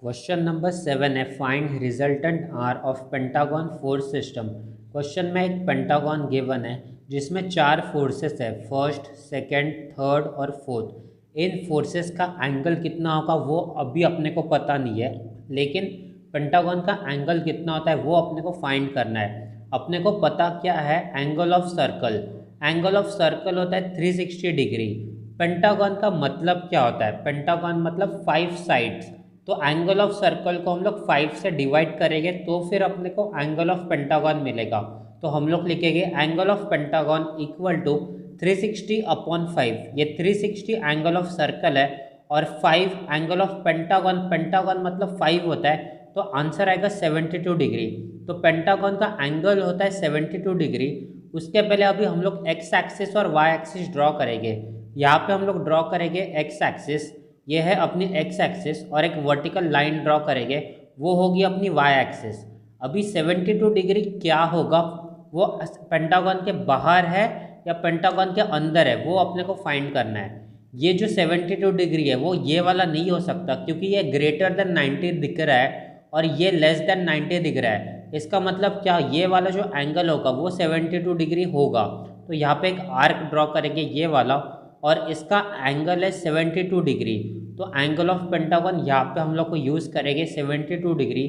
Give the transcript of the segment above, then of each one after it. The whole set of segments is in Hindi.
क्वेश्चन नंबर 7 है find resultant R of pentagon force system. Question में एक पेंटागन गिवन है जिसमें 4 फोर्सेस है, फर्स्ट, सेकंड, थर्ड और फोर्थ। इन फोर्सेस का एंगल कितना होगा वो अभी अपने को पता नहीं है, लेकिन पेंटागन का एंगल कितना होता है वो अपने को फाइंड करना है। अपने को पता क्या है, angle of circle. Angle of circle होता है 360 डिग्री। पेंटागन का मतलब क्या होता है, पेंटागन मतलब 5 साइड्स। तो एंगल ऑफ सर्कल को हम लोग 5 से डिवाइड करेंगे तो फिर अपने को एंगल ऑफ पेंटागन मिलेगा। तो हम लोग लिखेंगे angle of pentagon equal to 360 upon 5। ये 360 एंगल ऑफ सर्कल है और 5 एंगल ऑफ पेंटागन। पेंटागन मतलब 5 होता है, तो आंसर आएगा 72 डिग्री। तो पेंटागन का एंगल होता है 72 डिग्री। उसके पहले अभी हम लोग एक्स एक्सिस और वाई एक्सिस ड्रॉ करेंगे। यहाँ पे हम लोग ड्रॉ करेंगे एक्स एक्सिस, ये है अपनी एक्स एक्सिस, और एक वर्टिकल लाइन ड्रॉ करेंगे, वो होगी अपनी वाई एक्सिस। अभी 72 डिग्री क्या होगा, वो पेंटागन के बाहर है या पेंटागन के अंदर है वो अपने को फाइंड करना है। ये जो 72 डिग्री है वो ये वाला नहीं हो सकता, क्योंकि ये ग्रेटर देन 90 दिख रहा है और ये लेस देन 90 दिख रहा है। इसका मतलब क्या, ये वाला जो एंगल होगा वो 72 डिग्री होगा। तो यहाँ पे एक आर्क ड्रॉ करेंगे ये वाला, और इसका एंगल है 72 डिग्री। तो एंगल ऑफ पेंटागन यहाँ पे हम लोग को यूज़ करेंगे 72 डिग्री।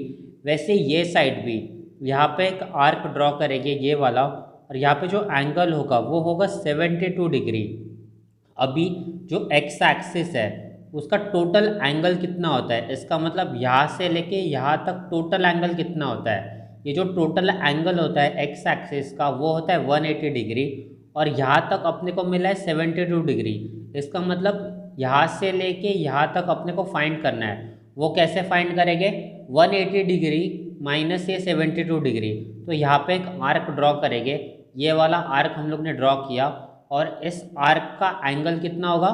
वैसे ये साइड भी यहाँ पे एक आर्क ड्रॉ करेंगे ये वाला, और यहाँ पे जो एंगल होगा वो होगा 72 डिग्री। अभी जो एक्स एक्सिस है उसका टोटल एंगल कितना होता है, इसका मतलब यहाँ से लेके यहाँ तक टोटल एंगल कितना होता है। ये जो टोटल एंगल होता है एक्स एक्सिस का वो होता है 180 डिग्री, और यहाँ तक अपने को मिला है 72 डिग्री। इसका मतलब यहाँ से लेके यहाँ तक अपने को फाइंड करना है। वो कैसे फाइंड करेंगे, 180 डिग्री माइनस ये 72 डिग्री। तो यहाँ पे एक आर्क ड्रॉ करेंगे, ये वाला आर्क हम लोग ने ड्रॉ किया, और इस आर्क का एंगल कितना होगा,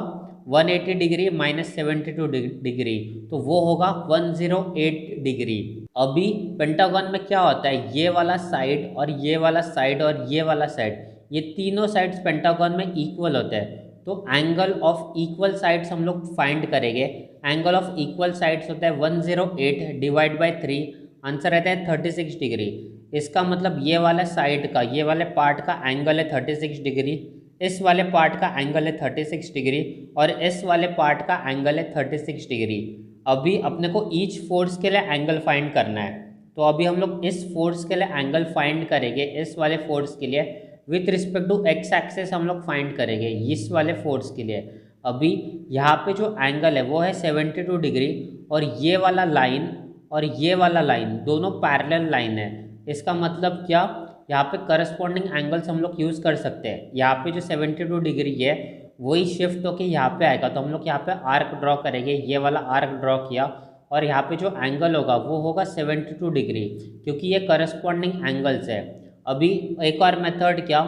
180 डिग्री माइनस 72 डिग्री, तो वो होगा 108 डिग्री। अभी पेंटागन में क्या होता है, ये वाला साइड और ये वाला साइड और ये वाला साइड, ये तीनों साइड्स पेंटागन में इक्वल होते हैं। तो एंगल ऑफ इक्वल साइड्स हम लोग फाइंड करेंगे। एंगल ऑफ इक्वल साइड्स होता है 108 डिवाइड बाई 3, आंसर रहता है 36 डिग्री। इसका मतलब ये वाला साइड का, ये वाले पार्ट का एंगल है 36 डिग्री, इस वाले पार्ट का एंगल है 36 डिग्री, और इस वाले पार्ट का एंगल है 36 डिग्री। अभी अपने को ईच फोर्स के लिए एंगल फाइंड करना है। तो अभी हम लोग इस फोर्स के लिए एंगल फाइंड करेंगे, इस वाले फोर्स के लिए with respect to X axis हम लोग फाइंड करेंगे इस वाले फोर्स के लिए। अभी यहाँ पे जो एंगल है वो है 72 डिग्री, और ये वाला लाइन और ये वाला लाइन दोनों पैरेलल लाइन है। इसका मतलब क्या, यहाँ पे करस्पॉन्डिंग एंगल्स हम लोग यूज़ कर सकते हैं। यहाँ पे जो 72 डिग्री है वही शिफ्ट होके यहाँ पे आएगा, तो हम लोग यहाँ पे आर्क ड्रॉ करेंगे, ये वाला आर्क ड्रॉ किया, और यहाँ पे जो एंगल होगा वो होगा 72 डिग्री, क्योंकि ये करस्पॉन्डिंग एंगल्स है। अभी एक और मेथड क्या,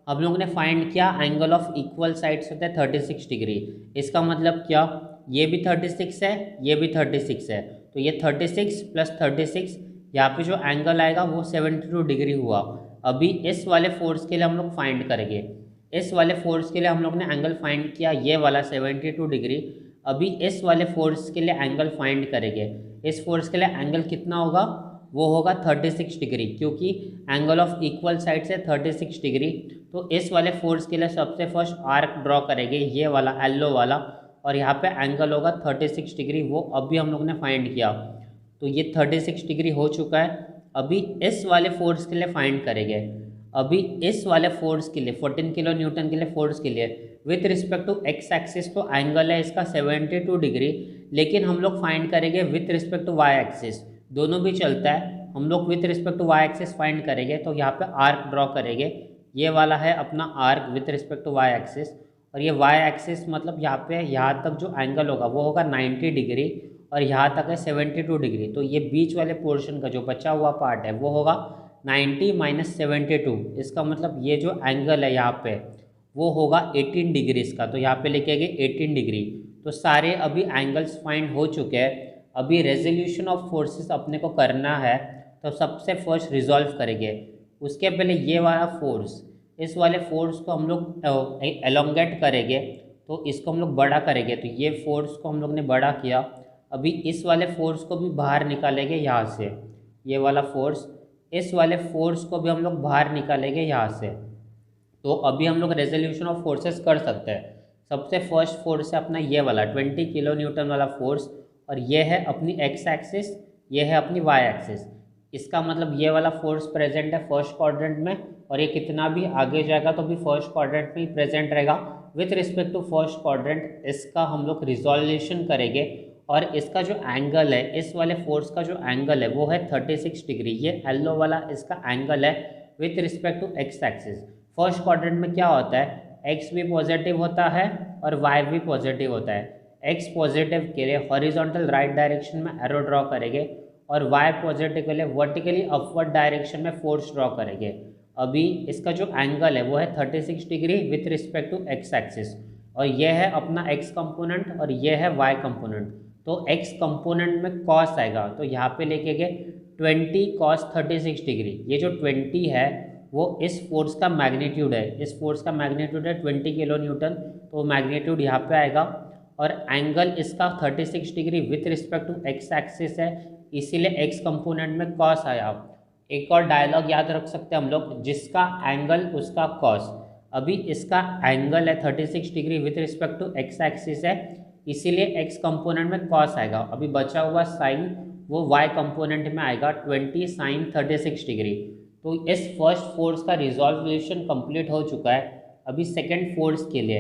हम लोग ने फाइंड किया एंगल ऑफ इक्वल साइड्स होता है 36 डिग्री। इसका मतलब क्या, ये भी 36 है, ये भी 36 है, तो ये 36 प्लस 36, यहाँ पे जो एंगल आएगा वो 72 डिग्री हुआ। अभी इस वाले फोर्स के लिए हम लोग फाइंड करेंगे, इस वाले फोर्स के लिए हम लोग ने एंगल फाइंड किया ये वाला 72 डिग्री। अभी इस वाले फोर्स के लिए एंगल फाइंड करेंगे, इस फोर्स के लिए एंगल कितना होगा, वो होगा 36 डिग्री, क्योंकि एंगल ऑफ इक्वल साइड से 36 डिग्री। तो इस वाले फोर्स के लिए सबसे फर्स्ट आर्क ड्रॉ करेंगे ये वाला येलो वाला, और यहाँ पे एंगल होगा 36 डिग्री, वो अभी हम लोग ने फाइंड किया। तो ये 36 डिग्री हो चुका है। अभी इस वाले फोर्स के लिए फाइंड करेंगे, अभी इस वाले फोर्स के लिए 14 किलो न्यूटन के लिए फोर्स के लिए with respect to x axis, तो एंगल है इसका 72 डिग्री, लेकिन हम लोग फाइंड करेंगे with respect to Y axis, दोनों भी चलता है। हम लोग with respect to Y axis find करेंगे, तो यहाँ पे आर्क ड्रॉ करेंगे, ये वाला है अपना arc with respect to Y axis, और ये वाई एक्सिस मतलब यहाँ पे यहाँ तक जो एंगल होगा वो होगा 90 डिग्री, और यहाँ तक है 72 डिग्री। तो ये बीच वाले पोर्शन का जो बचा हुआ पार्ट है वो होगा 90 माइनस 72। इसका मतलब ये जो एंगल है यहाँ पे वो होगा 18 डिग्री इसका, तो यहाँ पे लिखेंगे 18 डिग्री। तो सारे अभी एंगल्स फाइंड हो चुके हैं। अभी रेजोल्यूशन ऑफ फोर्सेस अपने को करना है, तो सबसे फर्स्ट रिजॉल्व करेंगे। उसके पहले ये वाला फोर्स, इस वाले फोर्स को हम लोग एलोंगेट करेंगे, तो इसको हम लोग बड़ा करेंगे। तो ये फोर्स को हम लोग ने बड़ा किया, अभी इस वाले फोर्स को भी बाहर निकालेंगे यहाँ से, ये वाला फोर्स, इस वाले फोर्स को भी हम लोग बाहर निकालेंगे यहाँ से। तो अभी हम लोग रेजोल्यूशन ऑफ फोर्सेस कर सकते हैं। सबसे फर्स्ट फोर्स है अपना ये वाला 20 किलो न्यूटन वाला फोर्स, और ये है अपनी एक्स एक्सिस, ये है अपनी वाई एक्सिस। इसका मतलब ये वाला फोर्स प्रेजेंट है फर्स्ट क्वाड्रेंट में, और ये कितना भी आगे जाएगा तो भी फर्स्ट क्वाड्रेंट में ही प्रेजेंट रहेगा। With respect to first quadrant इसका हम लोग रिजोल्यूशन करेंगे, और इसका जो एंगल है, इस वाले फोर्स का जो एंगल है वो है 36 डिग्री। ये येलो वाला इसका एंगल है with respect to x axis. First quadrant में क्या होता है, एक्स भी पॉजिटिव होता है और वाई भी पॉजिटिव होता है। एक्स पॉजिटिव के लिए हॉरिजॉन्टल राइट डायरेक्शन में एरो ड्रॉ करेंगे, और वाई पॉजिटिव के लिए वर्टिकली अपवर्ड डायरेक्शन में फोर्स ड्रॉ करेंगे। अभी इसका जो एंगल है वो है 36 degree with respect to x axis, और ये है अपना एक्स कंपोनेंट और ये है वाई कंपोनेंट। तो एक्स कंपोनेंट में कॉस आएगा, तो यहाँ पे लेके गए 20 कॉस 36 डिग्री। ये जो 20 है वो इस फोर्स का मैग्नीट्यूड है, इस फोर्स का मैग्नीट्यूड है 20 किलो न्यूटन, तो मैग्नीट्यूड यहाँ पे आएगा। और एंगल इसका 36 degree with respect to x axis है, इसीलिए एक्स कंपोनेंट में कॉस आया। एक और डायलॉग याद रख सकते हैं हम लोग, जिसका एंगल उसका कॉस। अभी इसका एंगल है 36 degree with respect to x axis है, इसीलिए एक्स कंपोनेंट में कॉस आएगा। अभी बचा हुआ साइन वो वाई कंपोनेंट में आएगा 20 साइन 36 डिग्री। तो इस फर्स्ट फोर्स का रिजोल्यूशन कंप्लीट हो चुका है। अभी सेकेंड फोर्स के लिए,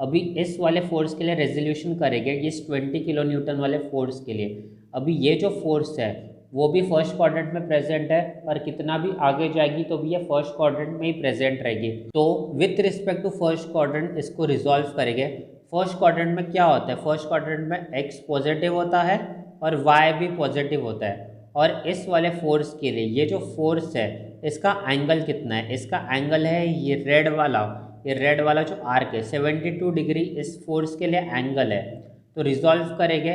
अभी इस वाले फोर्स के लिए रेजोल्यूशन करेंगे इस 20 किलो न्यूटन वाले फोर्स के लिए। अभी ये जो फोर्स है वो भी फर्स्ट क्वाड्रेंट में प्रेजेंट है, और कितना भी आगे जाएगी तो भी ये फर्स्ट क्वाड्रेंट में ही प्रेजेंट रहेगी। तो with respect to first quadrant इसको रिजॉल्व करेंगे। फर्स्ट क्वाड्रेंट में क्या होता है, फर्स्ट क्वाड्रेंट में एक्स पॉजिटिव होता है और वाई भी पॉजिटिव होता है। और इस वाले फोर्स के लिए ये जो फोर्स है इसका एंगल कितना है, इसका एंगल है ये रेड वाला, ये रेड वाला जो आर्क है 72 डिग्री इस फोर्स के लिए एंगल है। तो रिजॉल्व करेंगे,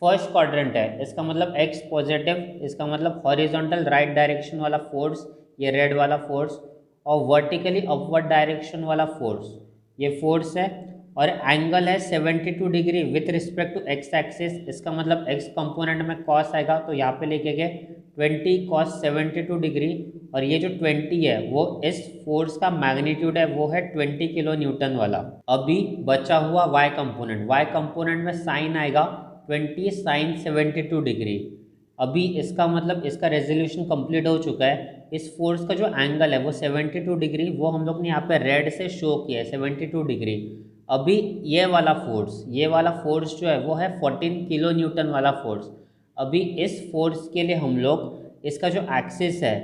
फर्स्ट क्वाड्रेंट है, इसका मतलब एक्स पॉजिटिव, इसका मतलब हॉरिजॉन्टल राइट डायरेक्शन वाला फोर्स ये रेड वाला फोर्स, और वर्टिकली अपवर्ड डायरेक्शन वाला फोर्स ये फोर्स है, और एंगल है 72 degree with respect to x axis. इसका मतलब एक्स कंपोनेंट में कॉस आएगा, तो यहाँ पे लेके गए 20 कॉस 72 डिग्री, और ये जो 20 है वो इस फोर्स का मैग्नीट्यूड है, वो है 20 किलो न्यूटन वाला। अभी बचा हुआ वाई कंपोनेंट में साइन आएगा 20 साइन 72 डिग्री। अभी इसका मतलब इसका रेजोल्यूशन कंप्लीट हो चुका है। इस फोर्स का जो एंगल है वो 72 डिग्री, वो हम लोग ने यहाँ पे रेड से शो किया है 72 डिग्री। अभी ये वाला फोर्स जो है वो है 14 किलो न्यूटन वाला फोर्स। अभी इस फोर्स के लिए हम लोग इसका जो एक्सिस है,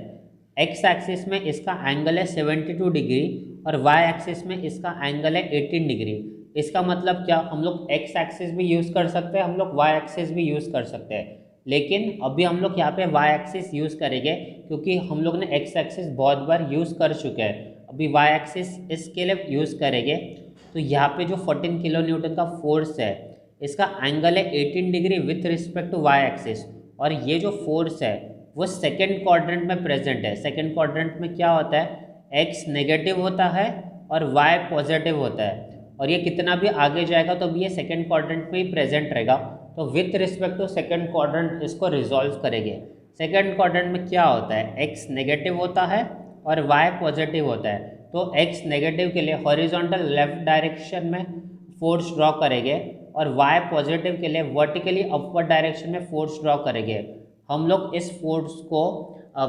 एक्स एक्सिस में इसका एंगल है 72 डिग्री और वाई एक्सिस में इसका एंगल है 18 डिग्री। इसका मतलब क्या, हम लोग एक्स एक्सिस भी यूज़ कर सकते हैं, हम लोग वाई एक्सिस भी यूज़ कर सकते हैं, लेकिन अभी हम लोग यहाँ पे वाई एक्सिस यूज़ करेंगे क्योंकि हम लोग ने एक्स एक्सिस बहुत बार यूज़ कर चुके हैं। अभी वाई एक्सिस इसके लिए यूज़ करेंगे। तो यहाँ पे जो 14 किलो न्यूटन का फोर्स है इसका एंगल है 18 degree with respect to Y axis, और ये जो फोर्स है वो सेकेंड क्वाड्रेंट में प्रेजेंट है। सेकेंड क्वाड्रेंट में क्या होता है, एक्स नेगेटिव होता है और वाई पॉजिटिव होता है, और ये कितना भी आगे जाएगा तो भी ये सेकेंड क्वाड्रेंट में ही प्रेजेंट रहेगा। तो with respect to second quadrant इसको रिजॉल्व करेंगे। सेकेंड क्वाड्रेंट में क्या होता है, एक्स नेगेटिव होता है और वाई पॉजिटिव होता है। तो एक्स नेगेटिव के लिए हॉरिजॉन्टल लेफ्ट डायरेक्शन में फोर्स ड्रॉ करेंगे और वाई पॉजिटिव के लिए वर्टिकली अपवर्ड डायरेक्शन में फोर्स ड्रॉ करेंगे। हम लोग इस फोर्स को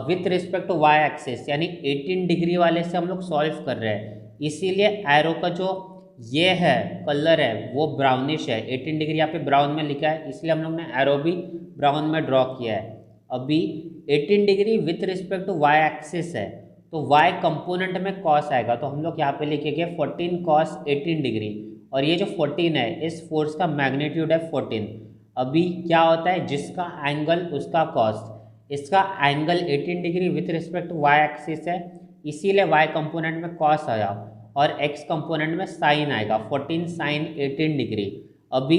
with respect to Y axis यानी 18 डिग्री वाले से हम लोग सॉल्व कर रहे हैं, इसीलिए एरो का जो ये है कलर है वो ब्राउनिश है। 18 डिग्री यहाँ पे ब्राउन में लिखा है, इसलिए हम लोग ने एरो भी ब्राउन में ड्रॉ किया है। अभी 18 degree with respect to Y axis है, तो वाई कंपोनेंट में कॉस आएगा, तो हम लोग यहाँ पे लिखेंगे 14 कॉस 18 डिग्री, और ये जो 14 है इस फोर्स का मैग्नीट्यूड है 14। अभी क्या होता है, जिसका एंगल उसका कॉस, इसका angle 18 degree with respect to Y axis है, इसीलिए वाई कंपोनेंट में कॉस आया, और एक्स कंपोनेंट में साइन आएगा 14 साइन 18 डिग्री। अभी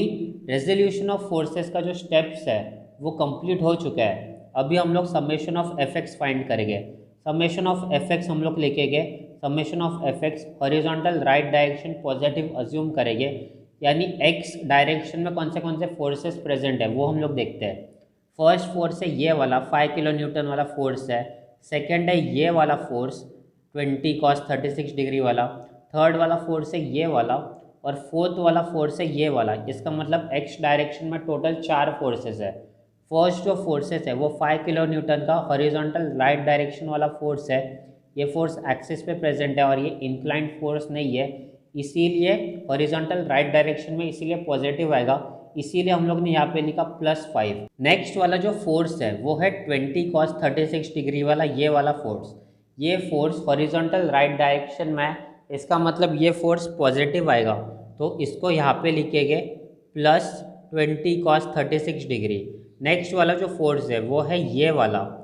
रेजोल्यूशन ऑफ फोर्सेस का जो स्टेप्स है वो कंप्लीट हो चुका है। अभी हम लोग summation of F x find करेंगे। समेशन ऑफ एफ एक्स हम लोग लिखेंगे, summation of F x horizontal right direction positive assume करेंगे यानी एक्स डायरेक्शन में कौन से फोर्सेस प्रेजेंट है वो हम लोग देखते हैं। फर्स्ट फोर्स है ये वाला 5 किलो न्यूटन वाला फोर्स है। सेकेंड है ये वाला फोर्स 20 cos 36 डिग्री वाला। थर्ड वाला फोर्स है ये वाला, और फोर्थ वाला फोर्स है ये वाला। इसका मतलब एक्स डायरेक्शन में टोटल 4 फोर्सेस है। फर्स्ट जो फोर्सेस है वो 5 किलो न्यूटन का हॉरिजॉन्टल राइट डायरेक्शन वाला फोर्स है। ये फोर्स एक्सिस पे प्रेजेंट है और ये इंक्लाइंड फोर्स नहीं है, इसीलिए हॉरिजॉन्टल राइट डायरेक्शन में इसीलिए पॉजिटिव आएगा, इसीलिए हम लोग ने यहाँ पे लिखा +5। नेक्स्ट वाला जो फोर्स है वो है 20 cos 36 डिग्री वाला, ये वाला फोर्स। ये फोर्स हॉरिजॉन्टल राइट डायरेक्शन में है, इसका मतलब ये फोर्स पॉजिटिव आएगा, तो इसको यहाँ पे लिखेंगे +20 cos 36 डिग्री। नेक्स्ट वाला जो फोर्स है वो है ये वाला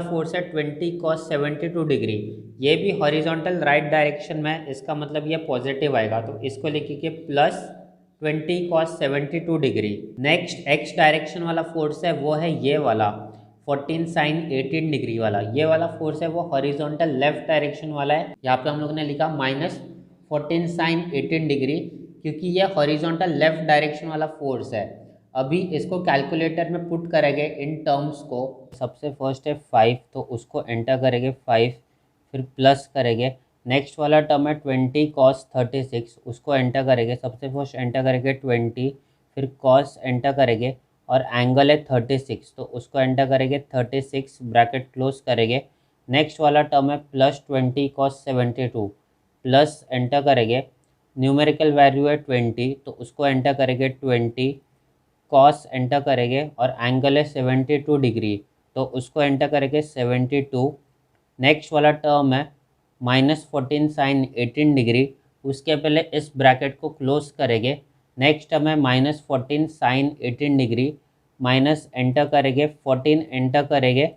फोर्स है 20 cos 72 डिग्री। ये भी हॉरिजॉन्टल राइट डायरेक्शन में है, इसका मतलब ये पॉजिटिव आएगा, तो इसको लिखेंगे +20 cos 72 degree. Next x direction वाला फोर्स है वो है ये वाला 14 sin 18 डिग्री वाला। ये वाला फोर्स है वो हॉरिजॉन्टल लेफ्ट डायरेक्शन वाला है, यहाँ पे हम लोग ने लिखा -14 sin 18 डिग्री, क्योंकि ये हॉरिजॉन्टल लेफ्ट डायरेक्शन वाला फोर्स है। अभी इसको कैलकुलेटर में पुट करेंगे इन टर्म्स को। सबसे फर्स्ट है 5, तो उसको एंटर करेंगे 5, फिर प्लस करेंगे। नेक्स्ट वाला टर्म है 20 cos 36, उसको एंटर करेंगे। सबसे फर्स्ट एंटर करेंगे 20, फिर cos एंटर करेंगे, और एंगल है 36, तो उसको एंटर करेंगे 36, ब्रैकेट क्लोज करेंगे। नेक्स्ट वाला टर्म है +20 cos 72, प्लस एंटर करेंगे। न्यूमेरिकल वैल्यू है 20, तो उसको एंटर करेंगे 20, कॉस एंटर करेंगे, और एंगल है 72 डिग्री, तो उसको एंटर करेंगे 72। नेक्स्ट वाला टर्म है -14 sin 18 डिग्री, उसके पहले इस ब्रैकेट को क्लोज करेंगे। नेक्स्ट टर्म है -14 sin 18 डिग्री, माइनस एंटर करेंगे, 14 एंटर करेंगे,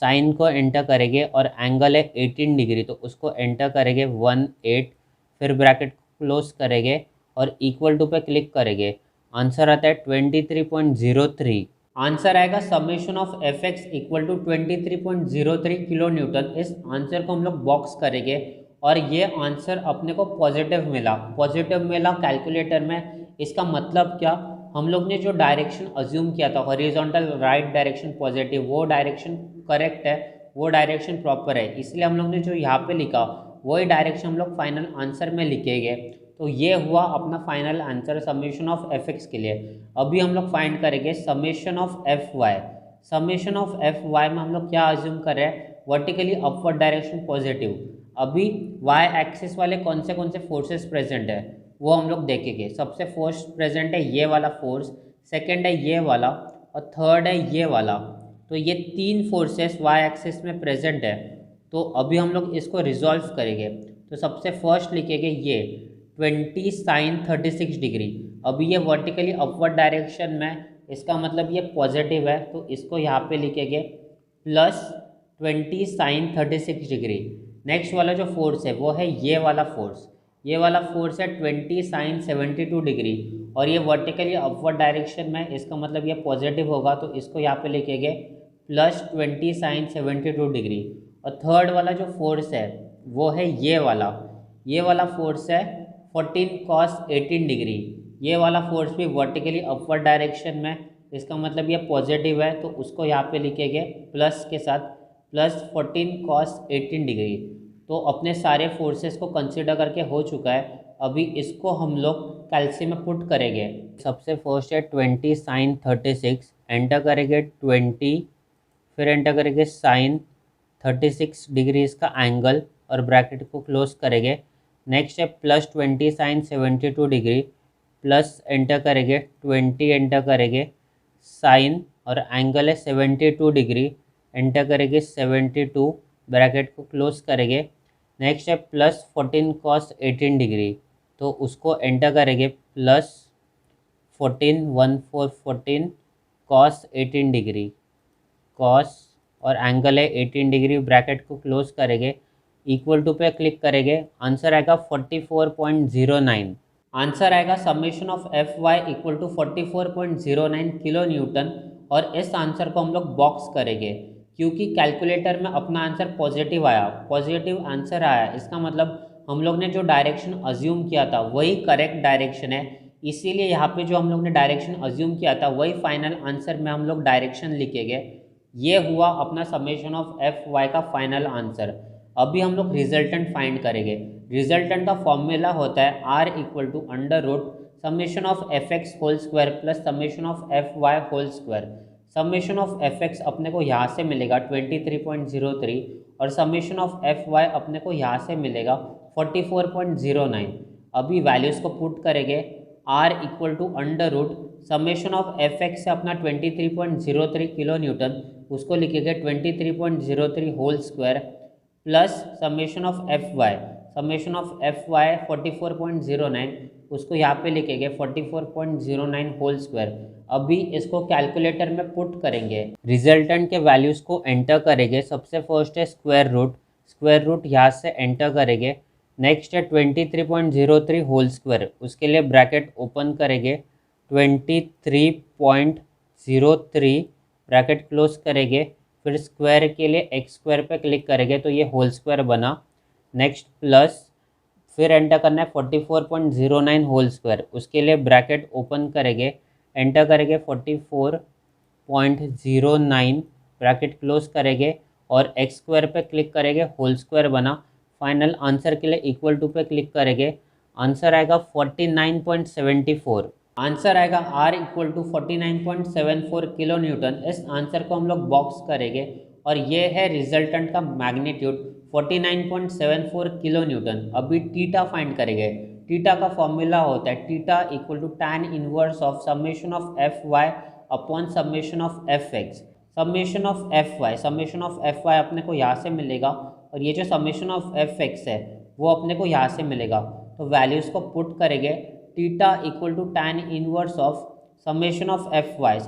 साइन को एंटर करेंगे, और एंगल है 18 डिग्री, तो उसको एंटर करेंगे 18, फिर ब्रैकेट क्लोज करेंगे और इक्वल टू पे क्लिक करेंगे। आंसर आता है 23.03। आंसर आएगा summation of F X equal to 23.03 kilo newton. इस आंसर को हम लोग बॉक्स करेंगे और ये आंसर अपने को पॉजिटिव मिला कैलकुलेटर में। इसका मतलब क्या, हम लोग ने जो डायरेक्शन अज्यूम किया था हॉरिजॉन्टल राइट डायरेक्शन पॉजिटिव, वो डायरेक्शन करेक्ट है, वो डायरेक्शन प्रॉपर है, इसलिए हम लोग ने जो यहाँ पे लिखा वही डायरेक्शन हम लोग फाइनल आंसर में लिखेंगे। तो ये हुआ अपना final answer summation of F X के लिए। अभी हम लोग फाइंड करेंगे summation of F Y. Summation of F Y में हम लोग क्या अज्यूम कर रहे हैं, वर्टिकली अपवर्ड डायरेक्शन पॉजिटिव। अभी वाई एक्सिस वाले कौन से फोर्सेस प्रेजेंट है वो हम लोग देखेंगे। सबसे फर्स्ट प्रेजेंट है ये वाला फोर्स, सेकेंड है ये वाला, और थर्ड है ये वाला। तो ये 3 फोर्सेस वाई एक्सिस में प्रेजेंट है। तो अभी हम लोग इसको रिजॉल्व करेंगे। तो सबसे फर्स्ट लिखेंगे ये 20 sin 36 डिग्री। अभी ये वर्टिकली अपवर्ड डायरेक्शन में, इसका मतलब ये पॉजिटिव है, तो इसको यहाँ पे लिखेंगे +20 sin 36 डिग्री। नेक्स्ट वाला जो फोर्स है वो है ये वाला फोर्स। ये वाला फोर्स है 20 sin 72 डिग्री, और ये वर्टिकली अपवर्ड डायरेक्शन में, इसका मतलब ये पॉजिटिव होगा, तो इसको यहाँ पे लिखेंगे +20 sin 72 डिग्री। और थर्ड वाला जो फोर्स है वो है ये वाला फोर्स है 14 cos 18 डिग्री। ये वाला फोर्स भी वर्टिकली अपवर्ड डायरेक्शन में, इसका मतलब ये पॉजिटिव है, तो उसको यहाँ पे लिखेंगे प्लस के साथ +14 cos 18 डिग्री। तो अपने सारे फोर्सेस को कंसिडर करके हो चुका है। अभी इसको हम लोग कैल्शियम में पुट करेंगे। सबसे फर्स्ट है 20 sin 36, एंटर करेंगे 20, फिर एंटर करेंगे sin 36 डिग्री इसका एंगल, और ब्रैकेट को क्लोज करेंगे। नेक्स्ट है +20 sin 72 डिग्री, प्लस एंटर करेंगे 20, एंटर करेंगे साइन, और एंगल है 72 डिग्री, एंटर करेंगे 72, ब्रैकेट को क्लोज करेंगे। नेक्स्ट है +14 cos 18 डिग्री, तो उसको एंटर करेंगे +14 cos 18 डिग्री, कॉस, और एंगल है 18 डिग्री, ब्रैकेट को क्लोज करेंगे, इक्वल टू पे क्लिक करेंगे। आंसर आएगा 44.09। आंसर आएगा summation of F Y equal to 44.09 kilo newton. और इस आंसर को हम लोग बॉक्स करेंगे, क्योंकि कैलकुलेटर में अपना आंसर पॉजिटिव आया, पॉजिटिव आंसर आया, इसका मतलब हम लोग ने जो डायरेक्शन अज्यूम किया था वही करेक्ट डायरेक्शन है, इसीलिए यहाँ पे जो हम लोग ने डायरेक्शन अज्यूम किया था वही फाइनल आंसर में हम लोग डायरेक्शन लिखेंगे। ये हुआ अपना समेशन ऑफ एफ वाई का फाइनल आंसर। अभी हम लोग रिजल्टेंट फाइंड करेंगे। रिजल्टेंट का फॉर्मूला होता है R equal to under root summation of F X whole square plus summation of F Y whole square. Summation of F X अपने को यहाँ से मिलेगा 23.03 और समेशन ऑफ एफ वाई अपने को यहाँ से मिलेगा 44.09। अभी वैल्यूज़ को पुट करेंगे। R equal to under root summation of F X से अपना 23.03 किलो न्यूटन, उसको लिखेंगे 23.03 whole square plus summation of F Y, summation of F Y 44.09, उसको यहाँ पे लिखेंगे 44.09 होल स्क्वायर। अभी इसको कैलकुलेटर में पुट करेंगे, रिजल्टेंट के वैल्यूज़ को एंटर करेंगे। सबसे फर्स्ट है स्क्वायर रूट यहाँ से एंटर करेंगे। नेक्स्ट है 23.03 होल स्क्वायर, उसके लिए ब्रैकेट ओपन करेंगे। 23.03 ब्रैकेट क्लोज करेंगे। फिर स्क्वायर के लिए एक्स स्क्वायर पे क्लिक करेंगे तो ये होल स्क्वायर बना। नेक्स्ट प्लस फिर एंटर करना है 44.09 होल स्क्वायर, उसके लिए ब्रैकेट ओपन करेंगे, एंटर करेंगे 44.09 ब्रैकेट क्लोज करेंगे और एक्स स्क्वायर पे क्लिक करेंगे, होल स्क्वायर बना। फाइनल आंसर के लिए इक्वल टू पे क्लिक करेंगे, आंसर आएगा 49.74। आंसर आएगा R equal to 49.74 kilo newton. इस आंसर को हम लोग बॉक्स करेंगे और ये है रिजल्टेंट का मैग्नीट्यूड 49.74 किलो न्यूटन। अभी टीटा फाइंड करेंगे। टीटा का फॉर्मूला होता है theta equal to tan inverse of summation of F y upon summation of F x. Summation of F y अपने को यहाँ से मिलेगा और ये जो समेशन ऑफ एफ एक्स है वो अपने को यहाँ से मिलेगा। तो वैल्यूज़ को पुट करेंगे। Theta equal to tan inverse of summation of F Y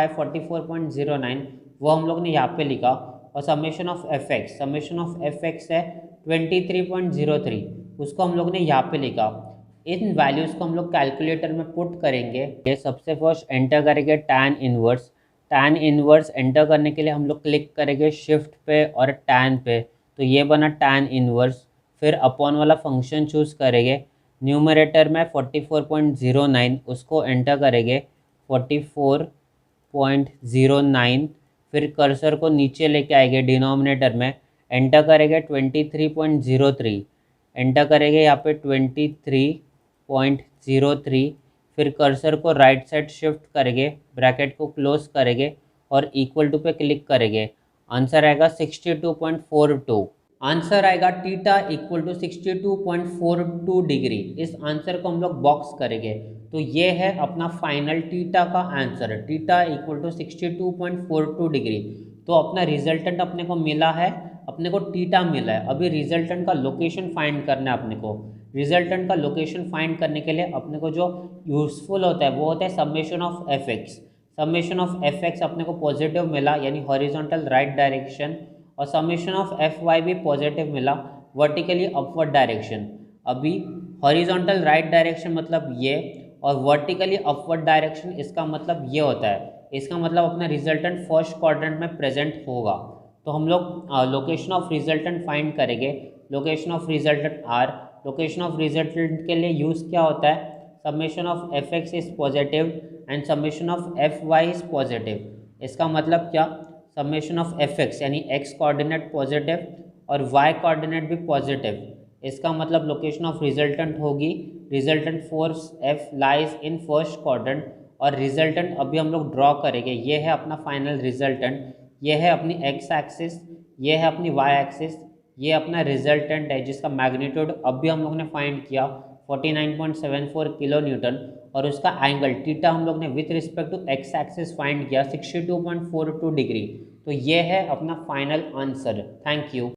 44.09 वो हम लोग ने यहाँ पे लिखा और समेशन ऑफ एफ एक्स है 23.03, उसको हम लोग ने यहाँ पे लिखा। इन वैल्यूज़ को हम लोग कैलकुलेटर में पुट करेंगे। ये सबसे फर्स्ट एंटर करेंगे टैन इनवर्स एंटर करने के लिए हम लोग क्लिक करेंगे शिफ्ट पे और टैन पे, तो ये बना टैन इनवर्स। फिर अपॉन वाला फंक्शन चूज़ करेंगे। न्यूमरेटर में 44.09 उसको एंटर करेंगे 44.09। फिर कर्सर को नीचे लेके आएंगे डिनोमिनेटर में, एंटर करेंगे 23.03, एंटर करेंगे यहाँ पे 23.03। फिर कर्सर को राइट साइड शिफ्ट करेंगे, ब्रैकेट को क्लोज करेंगे और इक्वल टू पे क्लिक करेंगे। आंसर आएगा 62.42। आंसर आएगा टीटा इक्वल टू 62.42 डिग्री। इस आंसर को हम लोग बॉक्स करेंगे तो ये है अपना फाइनल टीटा का answer, theta equal to 62.42 degree. तो अपना रिजल्टेंट अपने को मिला है, अपने को टीटा मिला है। अभी रिजल्टेंट का लोकेशन फाइंड करना है अपने को। रिजल्टेंट का लोकेशन फाइंड करने के लिए अपने को जो यूजफुल होता है वो होता है summation of F x. Summation of F X अपने को पॉजिटिव मिला यानी हॉरिजॉन्टल राइट डायरेक्शन, और समेशन ऑफ एफ वाई भी पॉजिटिव मिला वर्टिकली अपवर्ड डायरेक्शन। अभी हॉरिजॉन्टल राइट डायरेक्शन मतलब ये और वर्टिकली अपवर्ड डायरेक्शन इसका मतलब ये होता है। इसका मतलब अपना रिजल्टेंट फर्स्ट क्वाड्रेंट में प्रेजेंट होगा। तो हम लोग लोकेशन ऑफ रिजल्टेंट फाइंड करेंगे। Location of resultant R, location of resultant के लिए यूज़ क्या होता है, summation of F x is positive and summation of F y is positive. इसका मतलब क्या, समेशन ऑफ एफ एक्स यानी एक्स कोऑर्डिनेट पॉजिटिव और वाई कोऑर्डिनेट भी पॉजिटिव। इसका मतलब लोकेशन ऑफ रिजल्टेंट होगी resultant force F lies in first quadrant. और रिजल्टेंट अभी हम लोग ड्रॉ करेंगे। ये है अपना फाइनल रिजल्टेंट, ये है अपनी एक्स एक्सिस, ये है अपनी वाई एक्सिस, ये अपना रिजल्टेंट है जिसका मैग्नीट्यूड अभी हम लोग ने फाइंड किया 49.74 किलो न्यूटन, और उसका एंगल टीटा हम लोग ने with respect to x axis find किया 62.42 डिग्री। तो ये है अपना फाइनल आंसर। Thank you.